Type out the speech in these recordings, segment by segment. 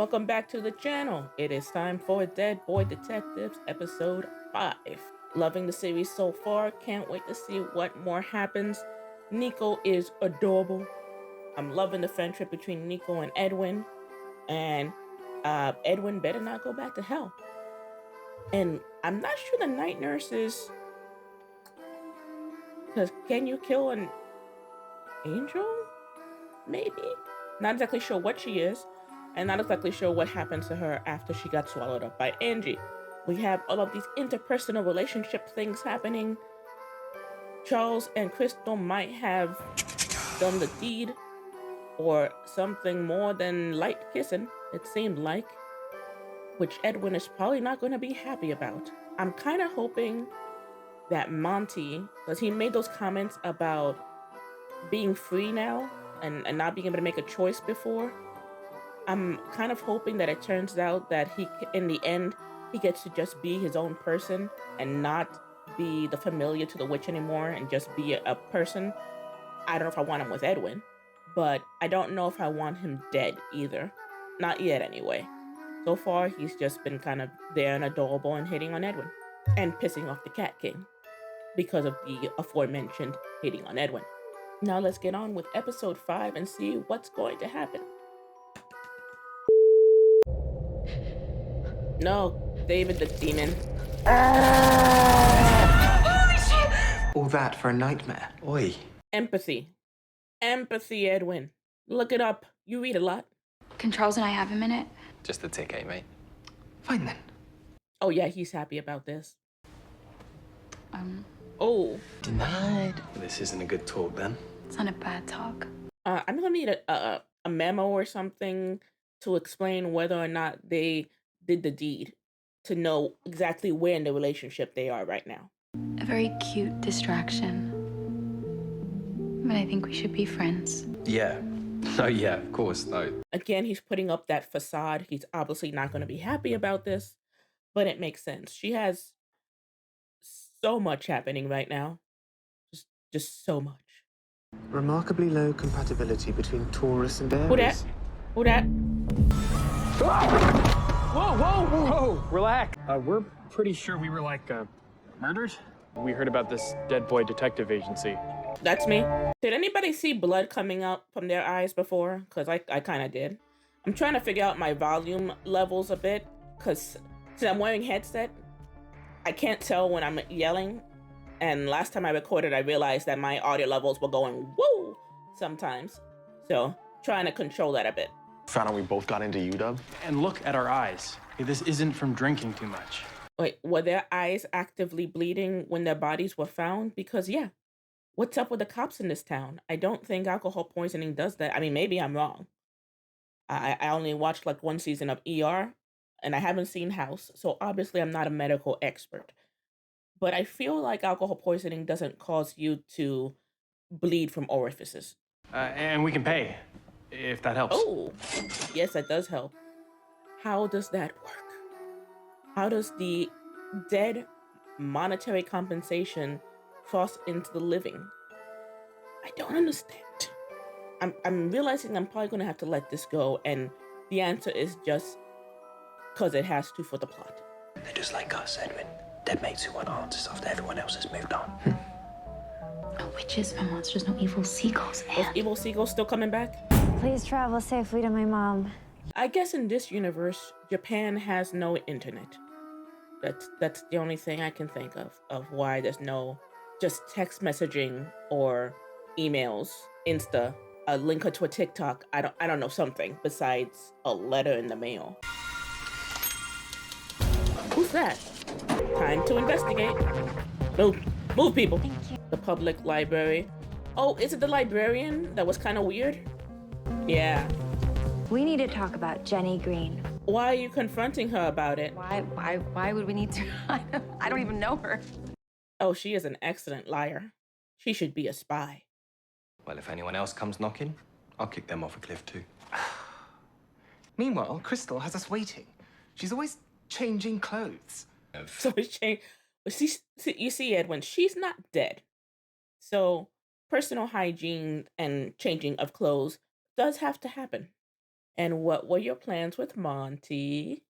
Welcome back to the channel. It is time for Dead Boy Detectives episode 5. Loving the series so far. Can't wait to see what more happens. Nico is adorable. I'm loving the friendship between Nico and Edwin. And Edwin better not go back to hell. And I'm not sure the night nurse is... Because can you kill an angel? Maybe? Not exactly sure what she is. And not exactly sure what happened to her after she got swallowed up by Angie. We have all of these interpersonal relationship things happening. Charles and Crystal might have done the deed, or something more than light kissing, it seemed like, which Edwin is probably not going to be happy about. I'm kind of hoping that Monty, because he made those comments about being free now and not being able to make a choice before, I'm kind of hoping that it turns out that in the end, he gets to just be his own person and not be the familiar to the witch anymore and just be a person. I don't know if I want him with Edwin, but I don't know if I want him dead either. Not yet anyway. So far, he's just been kind of there and adorable and hitting on Edwin and pissing off the Cat King because of the aforementioned hitting on Edwin. Now let's get on with episode 5 and see what's going to happen. No, David the demon. All that for a nightmare. Oi. Empathy. Empathy, Edwin. Look it up. You read a lot. Can Charles and I have a minute? Just the ticket, mate. Fine then. Oh yeah, he's happy about this. Oh. Denied. This isn't a good talk then. It's not a bad talk. I'm gonna need a memo or something to explain whether or not they did the deed, to know exactly where in the relationship they are right now. A very cute distraction. But I think we should be friends. Yeah. Oh, yeah, of course, no. Again, he's putting up that facade. He's obviously not going to be happy about this, but it makes sense. She has so much happening right now. Just so much. Remarkably low compatibility between Taurus and Aries. Who that? Who that? Whoa, relax. We're pretty sure we were murdered. We heard about this Dead Boy Detective Agency. That's me. Did anybody see blood coming out from their eyes before? Because I kind of did. I'm trying to figure out my volume levels a bit, because since I'm wearing headset, I can't tell when I'm yelling. And last time I recorded, I realized that my audio levels were going woo sometimes. So trying to control that a bit. Found out we both got into UW. And look at our eyes. Okay, this isn't from drinking too much. Wait, were their eyes actively bleeding when their bodies were found? Because yeah, what's up with the cops in this town? I don't think alcohol poisoning does that. I mean, maybe I'm wrong. I only watched like one season of ER, and I haven't seen House, so obviously I'm not a medical expert. But I feel like alcohol poisoning doesn't cause you to bleed from orifices. And we can pay, if that helps. Oh, yes, that does help. How does that work? How does the dead monetary compensation cross into the living? I don't understand. I'm realizing I'm probably going to have to let this go, and the answer is just because it has to for the plot. They're just like us, Edwin. Dead mates who want answers after everyone else has moved on. No witches, no monsters, no evil seagulls. Those evil seagulls still coming back? Please travel safely to my mom. I guess in this universe, Japan has no internet. That's the only thing I can think of why there's no just text messaging or emails, Insta, a link to a TikTok. I don't know, something besides a letter in the mail. Who's that? Time to investigate. Move, people. Thank you. The public library. Oh, is it the librarian that was kind of weird? Yeah. We need to talk about Jenny Green. Why are you confronting her about it? Why would we need to? I don't even know her. Oh, she is an excellent liar. She should be a spy. Well, if anyone else comes knocking, I'll kick them off a cliff too. Meanwhile, Crystal has us waiting. She's always changing clothes. So you see, Edwin, she's not dead. So personal hygiene and changing of clothes does have to happen. And what were your plans with Monty?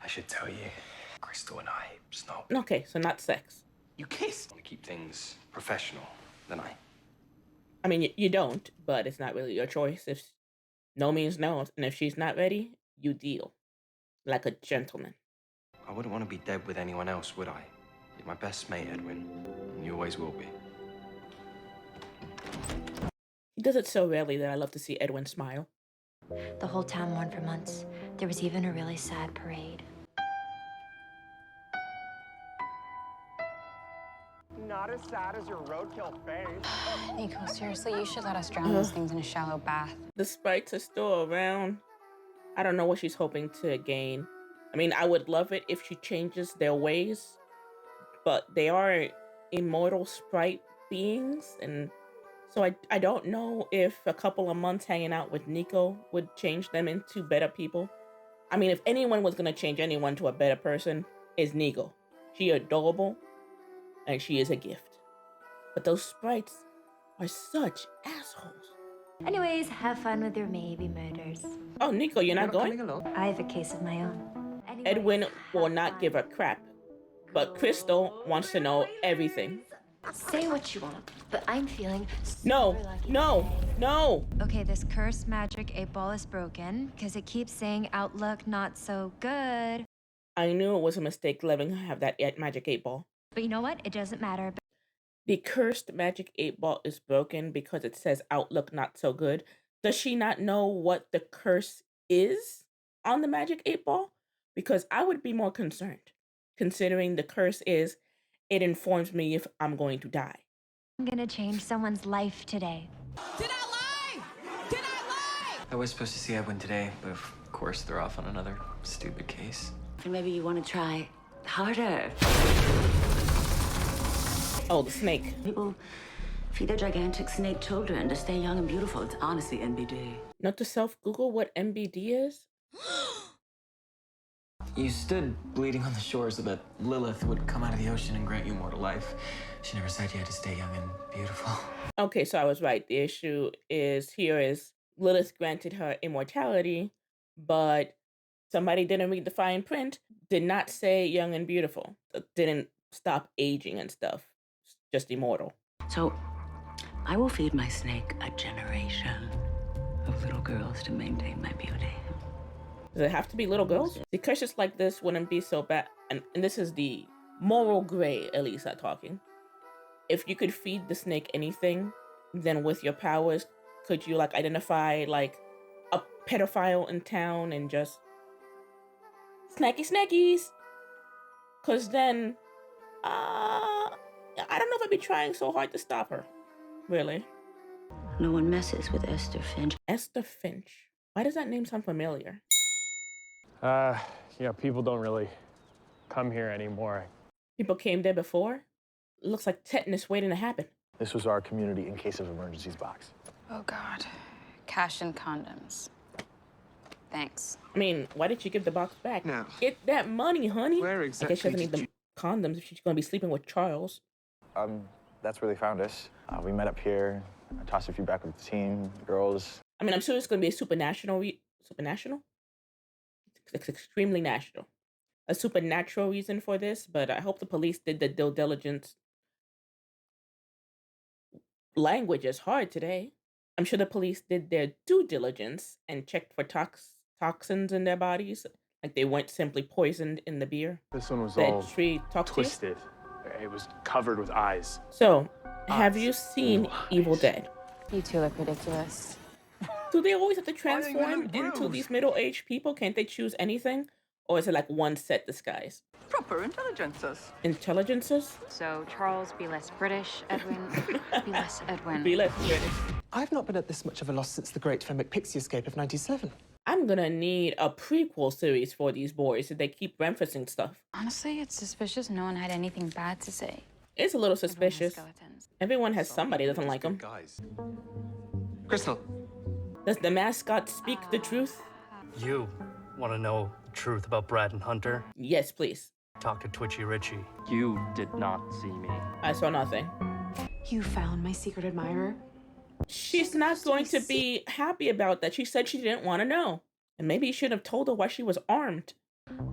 I should tell you, Crystal and I snob. Okay, so not sex. You kissed. We keep things professional, don't I? I mean, you don't, but it's not really your choice. If no means no, and if she's not ready, you deal like a gentleman. I wouldn't want to be dead with anyone else, would I? You're my best mate, Edwin, and you always will be. He does it so rarely that I love to see Edwin smile. The whole town mourned for months. There was even a really sad parade. Not as sad as your roadkill face. Nico, seriously, you should let us drown these things in a shallow bath. The sprites are still around. I don't know what she's hoping to gain. I mean, I would love it if she changes their ways, but they are immortal sprite beings, and so I don't know if a couple of months hanging out with Nico would change them into better people. I mean, if anyone was going to change anyone to a better person, it's Nico. She adorable, and she is a gift. But those sprites are such assholes. Anyways, have fun with your maybe murders. Oh, Nico, you're not going? I have a case of my own. Anyways, Edwin will not give a crap, but Crystal wants to know everything. say what you want, but I'm feeling No, super lucky no, today. no. Okay, this cursed magic 8-ball is broken because it keeps saying outlook not so good. I knew it was a mistake letting her have that magic 8-ball. But you know what? It doesn't matter. The cursed magic 8-ball is broken because it says outlook not so good. Does she not know what the curse is on the magic 8-ball? Because I would be more concerned, considering the curse is it informs me if I'm going to die. I'm gonna change someone's life today. Did I lie? Did I lie? I was supposed to see Edwin today, but of course they're off on another stupid case. And maybe you want to try harder. Oh, the snake. People feed their gigantic snake children to stay young and beautiful. It's honestly NBD. Note to self, Google what MBD is. You stood bleeding on the shore so that Lilith would come out of the ocean and grant you immortal life. She never said you had to stay young and beautiful. Okay, so I was right. The issue is Lilith granted her immortality, but somebody didn't read the fine print, did not say young and beautiful, didn't stop aging and stuff, just immortal. So I will feed my snake a generation of little girls to maintain my beauty. Does it have to be little girls? The curses like this wouldn't be so bad. And this is the moral gray, Elisa talking. If you could feed the snake anything, then with your powers, could you like identify like a pedophile in town and just snackies? Cause then, I don't know if I'd be trying so hard to stop her. Really. No one messes with Esther Finch. Esther Finch. Why does that name sound familiar? People don't really come here anymore. People came there before? It looks like tetanus waiting to happen. This was our community in case of emergencies box. Oh, God. Cash and condoms. Thanks. I mean, why did you give the box back? No. Get that money, honey. Where I guess she doesn't need the condoms if she's going to be sleeping with Charles. That's where they found us. We met up here. I tossed a few back with the team, girls. I mean, I'm sure it's going to be a supernatural? It's extremely national. A supernatural reason for this, but I hope the police did the due diligence. Language is hard today. I'm sure the police did their due diligence and checked for toxins in their bodies. Like they weren't simply poisoned in the beer. This one was That all tree talked to you? twisted. It was covered with eyes. So, have you Eyes. seen Ooh, Evil eyes. Dead? You two look ridiculous. Do they always have to you transform look into bruised? these middle-aged people? Can't they choose anything? Or is it like one set disguise? Proper intelligences. Intelligences? So, Charles, be less British. Edwin, be less Edwin. Be less British. I've not been at this much of a loss since the great Femic Pixie escape of 97. I'm gonna need a prequel series for these boys if they keep referencing stuff. Honestly, it's suspicious no one had anything bad to say. It's a little Everyone has suspicious. skeletons. Everyone has somebody that doesn't like them. Guys. Crystal. Does the mascot speak the truth? You want to know the truth about Brad and Hunter? Yes, please. Talk to Twitchy Richie. You did not see me. I saw nothing. You found my secret admirer? She's not going to be happy about that. She said she didn't want to know. And maybe you should have told her why she was armed.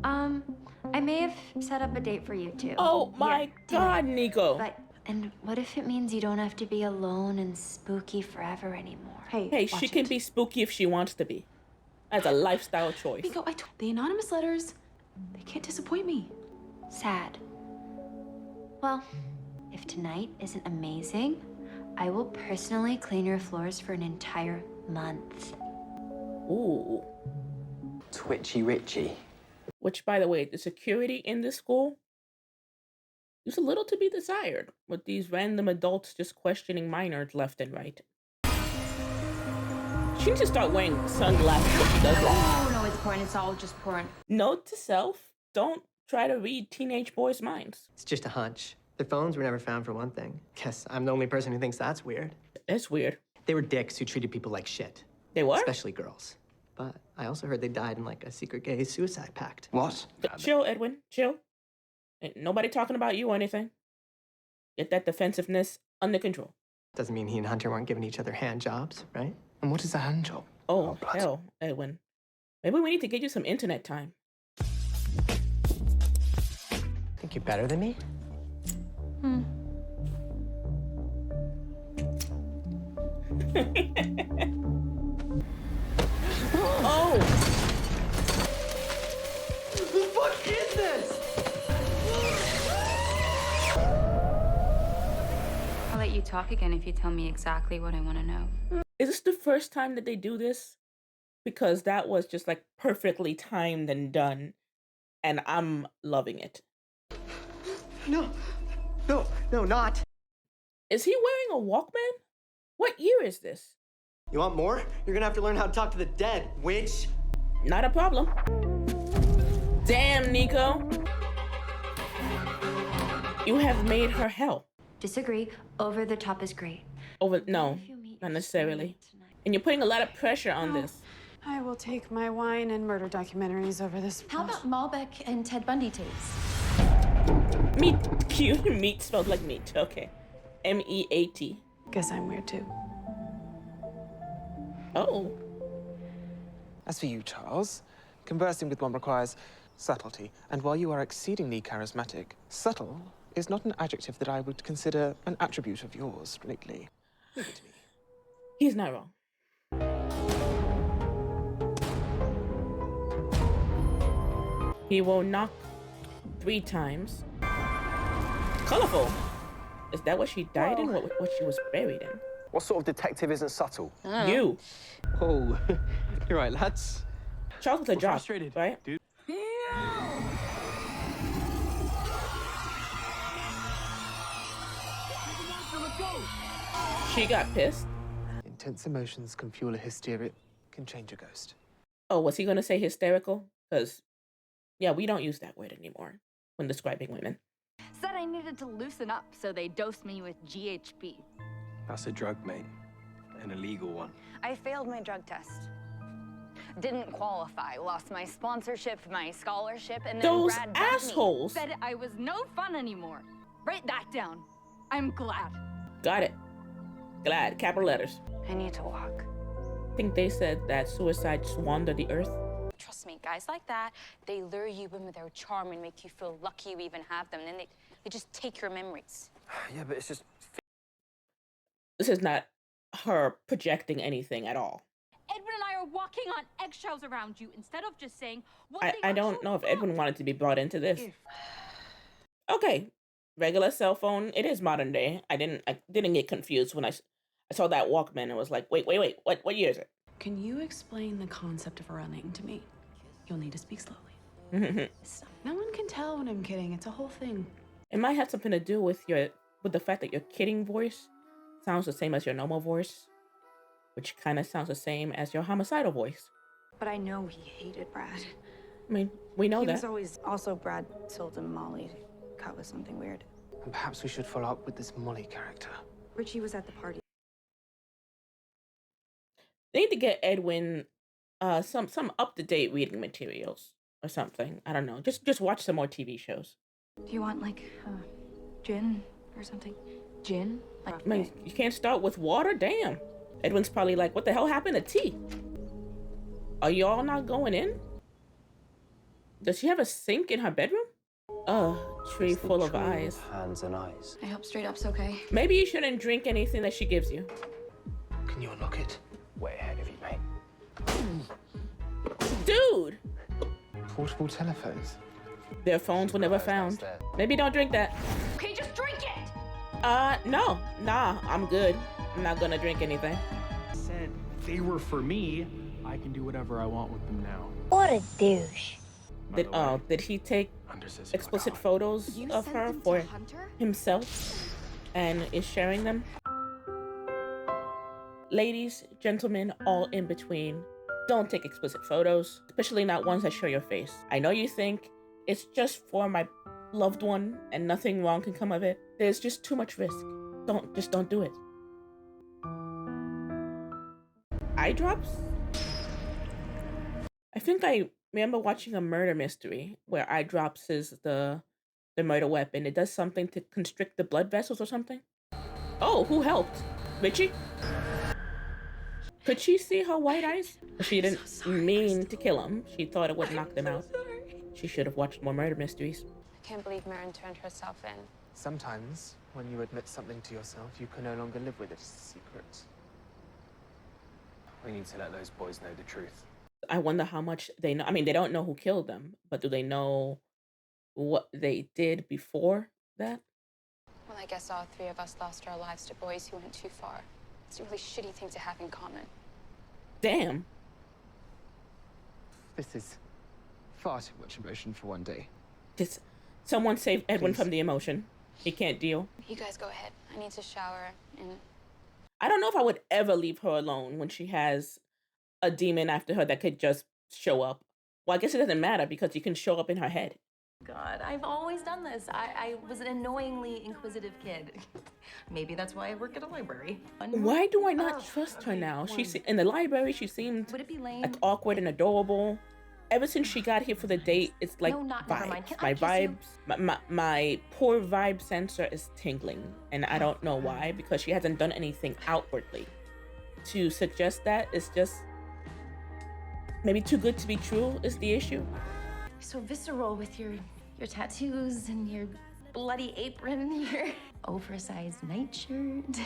I may have set up a date for you two. Oh my God, tonight. Nico. But, and what if it means you don't have to be alone and spooky forever anymore? Hey, she can be spooky if she wants to be. That's a lifestyle choice. Nico, the anonymous letters, they can't disappoint me. Sad. Well, if tonight isn't amazing, I will personally clean your floors for an entire month. Ooh. Twitchy Richie. Which, by the way, the security in this school is a little to be desired, with these random adults just questioning minors left and right. She needs to start wearing sunglasses when she does that. Oh, no, it's porn. It's all just porn. Note to self, don't try to read teenage boys' minds. It's just a hunch. Their phones were never found for one thing. Guess I'm the only person who thinks that's weird. It's weird. They were dicks who treated people like shit. They were? Especially girls. But I also heard they died in like a secret gay suicide pact. What? Chill, Edwin. Chill. Ain't nobody talking about you or anything. Get that defensiveness under control. Doesn't mean he and Hunter weren't giving each other hand jobs, right? And what is a hand job? Oh, hell, Edwin. Maybe we need to get you some internet time. Think you're better than me? Oh! The fuck is this? I'll let you talk again if you tell me exactly what I want to know. Is this the first time that they do this? Because that was just like perfectly timed and done. And I'm loving it. No, not. Is he wearing a Walkman? What year is this? You want more? You're gonna have to learn how to talk to the dead, witch. Not a problem. Damn, Nico. You have made her hell. Disagree. Over the top is great. No, not necessarily. And you're putting a lot of pressure on this. I will take my wine and murder documentaries over this. How about Malbec and Ted Bundy tapes? Meat, cute. Meat smells like meat. Okay. MEAT. Guess I'm weird too. Oh. As for you, Charles, conversing with one requires subtlety. And while you are exceedingly charismatic, subtle is not an adjective that I would consider an attribute of yours, lately. Leave it to me. He's not wrong. He will knock 3 times. Colorful. Is that what she died in? What she was buried in? What sort of detective isn't subtle? You. Oh, you're right, lads. Charles with a job, frustrated, right? dude. She got pissed. Intense emotions can fuel a hysteria, can change a ghost. Oh, was he gonna say hysterical? Because, yeah, we don't use that word anymore when describing women. Said I needed to loosen up, so they dosed me with GHB. That's a drug, mate. An illegal one. I failed my drug test. Didn't qualify. Lost my sponsorship, my scholarship, and then Those Brad dumped me. assholes. Said I was no fun anymore. Write that down. I'm glad. Got it. Glad. Capital letters. I need to walk. I think they said that suicide swandered the earth. Trust me, guys like that, they lure you in with their charm and make you feel lucky you even have them. And then they just take your memories. Yeah, but it's just... This is not her projecting anything at all. Edwin and I are walking on eggshells around you instead of just saying what I don't know if Edwin wanted to be brought into this. Okay, regular cell phone. It is modern day. I didn't get confused when I saw that Walkman and was like, wait. What year is it? Can you explain the concept of running to me? You'll need to speak slowly. No one can tell when I'm kidding. It's a whole thing. It might have something to do with the fact that your kidding voice sounds the same as your normal voice, which kind of sounds the same as your homicidal voice. But I know he hated Brad. I mean, we know He that. was always also Brad told him Molly caught with something weird. And perhaps we should follow up with this Molly character. Richie was at the party. They need to get Edwin some up-to-date reading materials or something. I don't know. Just watch some more TV shows. Do you want like gin or something? Gin? I mean, you can't start with water? Damn. Edwin's probably like, what the hell happened to T? Are y'all not going in? Does she have a sink in her bedroom? Tree full of eyes. Hands and eyes. I hope Straight Up's okay. Maybe you shouldn't drink anything that she gives you. Can you unlock it? Way ahead of you, mate. Dude! Portable telephones. Their phones were never found. Maybe don't drink that. Okay, just drink it! No. Nah, I'm good. I'm not gonna drink anything. Said they were for me. I can do whatever I want with them now. What a douche. Did he take explicit photos of her for himself and is sharing them? Ladies, gentlemen, all in between, don't take explicit photos, especially not ones that show your face. I know you think it's just for my loved one and nothing wrong can come of it. There's just too much risk. Don't do it. Eye drops? I think I remember watching a murder mystery where eye drops is the murder weapon. It does something to constrict the blood vessels or something. Oh, who helped? Richie? Could she see her white eyes? She didn't mean to kill him. She thought it would knock them out. She should have watched more murder mysteries. I can't believe Marin turned herself in. Sometimes, when you admit something to yourself, you can no longer live with it as a secret. We need to let those boys know the truth. I wonder how much they know. I mean, they don't know who killed them, but do they know what they did before that? Well, I guess all three of us lost our lives to boys who went too far. It's a really shitty thing to have in common. Damn. This is far too much emotion for one day. Just someone save Edwin from the emotion. He can't deal. You guys go ahead. I need to shower and... I don't know if I would ever leave her alone when she has a demon after her that could just show up. Well, I guess it doesn't matter because you can show up in her head. God, I've always done this. I was an annoyingly inquisitive kid. Maybe that's why I work at a library. Why do I not trust her now? She's in the library. She seemed like awkward and adorable. Ever since she got here for the date, it's like vibes. My poor vibe sensor is tingling, and I don't know why, because she hasn't done anything outwardly to suggest that. It's just maybe too good to be true is the issue. So visceral with your tattoos and your bloody apron, your oversized nightshirt.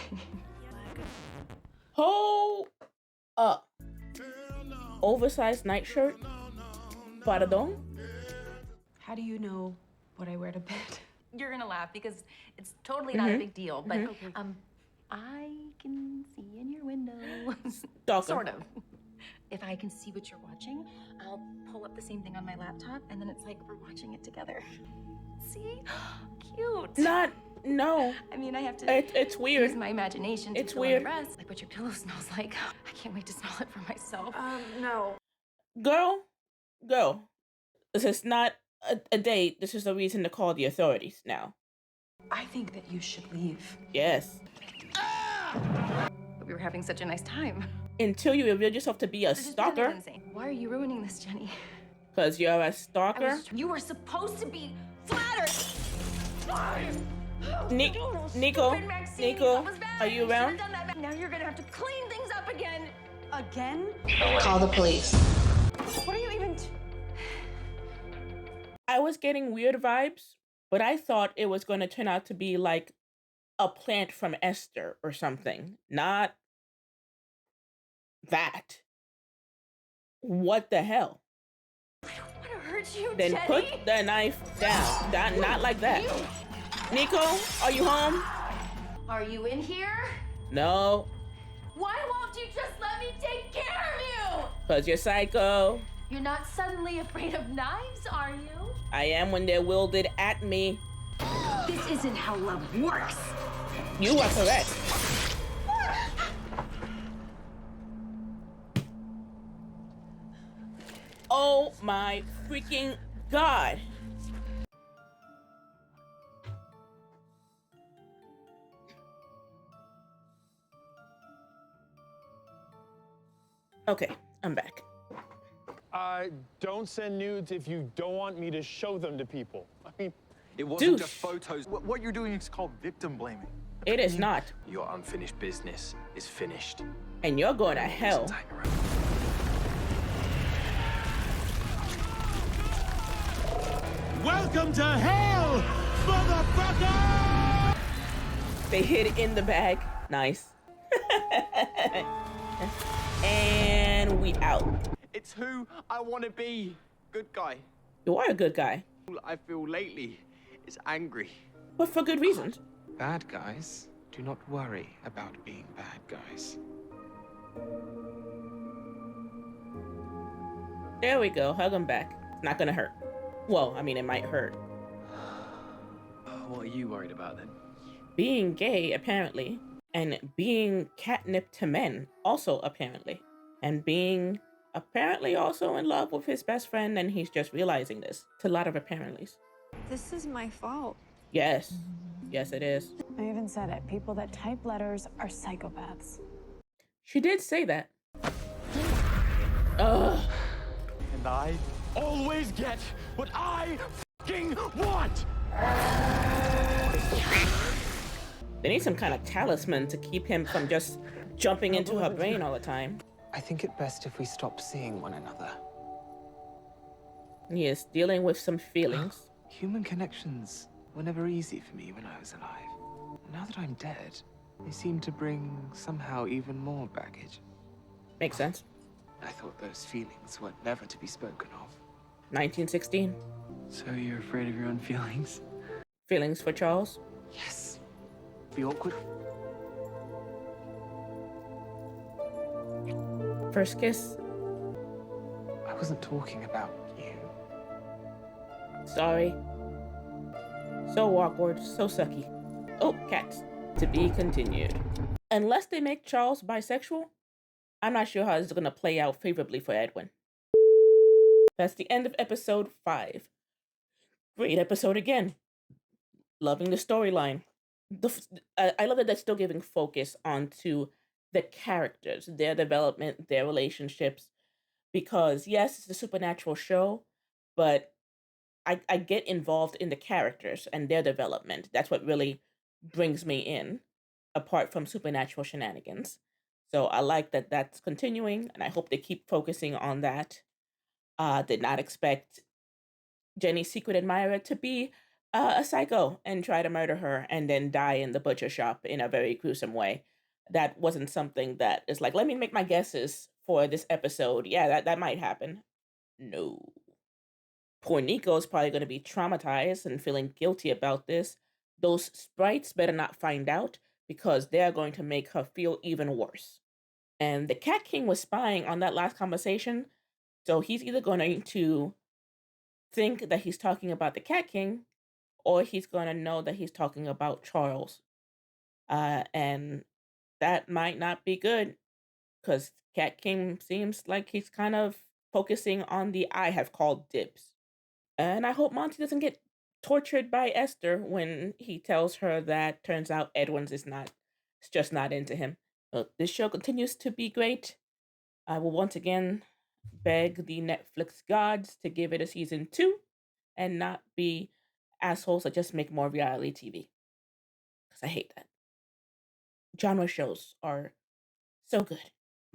Hold up. Oversized nightshirt? Pardon? How do you know what I wear to bed? You're gonna laugh because it's totally not a big deal, but I can see in your window. Sort of. If I can see what you're watching, I'll pull up the same thing on my laptop, and then it's like we're watching it together. See? Cute. No. I mean, I have to. It's weird. Use my imagination. It's to weird. Rest, like what your pillow smells like. I can't wait to smell it for myself. No. Girl. This is not a date. This is a reason to call the authorities now. I think that you should leave. Yes. But we were having such a nice time. Until you reveal yourself to be a stalker. Why are you ruining this, Jenny? Because you're a stalker. You were supposed to be flattered. Nico, are you around? Now you're gonna have to clean things up again. Again? Call the police. What are you even... I was getting weird vibes, but I thought it was going to turn out to be like a plant from Esther or something. Not that. What the hell? I don't want to hurt you, Then Jenny. put the knife down. Not like that. Nico, are you home? Are you in here? No. Why won't you just let me take care of you? Because you're psycho. You're not suddenly afraid of knives, are you? I am when they're wielded at me. This isn't how love works. You are correct. Oh my freaking God. Okay, I'm back. Don't send nudes if you don't want me to show them to people. I mean, it wasn't Douche. just photos. What you're doing is called victim blaming. It is not. Your unfinished business is finished. And you're going to hell. Welcome to hell, motherfucker! They hid it in the bag. Nice. And we out. It's who I want to be. Good guy. You are a good guy. All I feel lately is angry. But for good reasons. Bad guys do not worry about being bad guys. There we go. Hug him back. It's not gonna hurt. Well, I mean, it might hurt. What are you worried about then? Being gay, apparently. And being catnip to men, also apparently. And being apparently also in love with his best friend, and he's just realizing this. It's a lot of apparentlys. This is my fault. Yes. Yes, it is. I even said it. People that type letters are psychopaths. She did say that. Ugh. And I always get what I fucking want! They need some kind of talisman to keep him from just jumping into her brain all the time. I think it best if we stop seeing one another. He is dealing with some feelings. Human connections were never easy for me when I was alive. Now that I'm dead, they seem to bring somehow even more baggage. Makes sense. I thought those feelings were never to be spoken of. 1916. So you're afraid of your own feelings? Feelings for Charles? Yes. Be awkward. First kiss? I wasn't talking about you. Sorry. So awkward, so sucky. Oh, cats. To be continued. Unless they make Charles bisexual, I'm not sure how this is going to play out favorably for Edwin. That's the end of episode 5. Great episode again. Loving the storyline. I love that they're still giving focus onto the characters, their development, their relationships. Because yes, it's a supernatural show, but I get involved in the characters and their development. That's what really brings me in, apart from supernatural shenanigans. So I like that that's continuing, and I hope they keep focusing on that. Did not expect Jenny's secret admirer to be a psycho and try to murder her and then die in the butcher shop in a very gruesome way. That wasn't something that is like, let me make my guesses for this episode. Yeah, that might happen. No. Poor Nico's probably going to be traumatized and feeling guilty about this. Those sprites better not find out, because they're going to make her feel even worse. And the Cat King was spying on that last conversation, so he's either going to think that he's talking about the Cat King, or he's going to know that he's talking about Charles. And that might not be good, because Cat King seems like he's kind of focusing on the I have called dibs. And I hope Monty doesn't get tortured by Esther when he tells her that turns out Edwin's it's just not into him. This show continues to be great. I will once again beg the Netflix gods to give it a season 2 and not be assholes that just make more reality TV. Because I hate that. Genre shows are so good.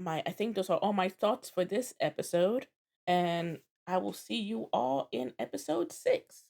I think those are all my thoughts for this episode. And I will see you all in episode 6.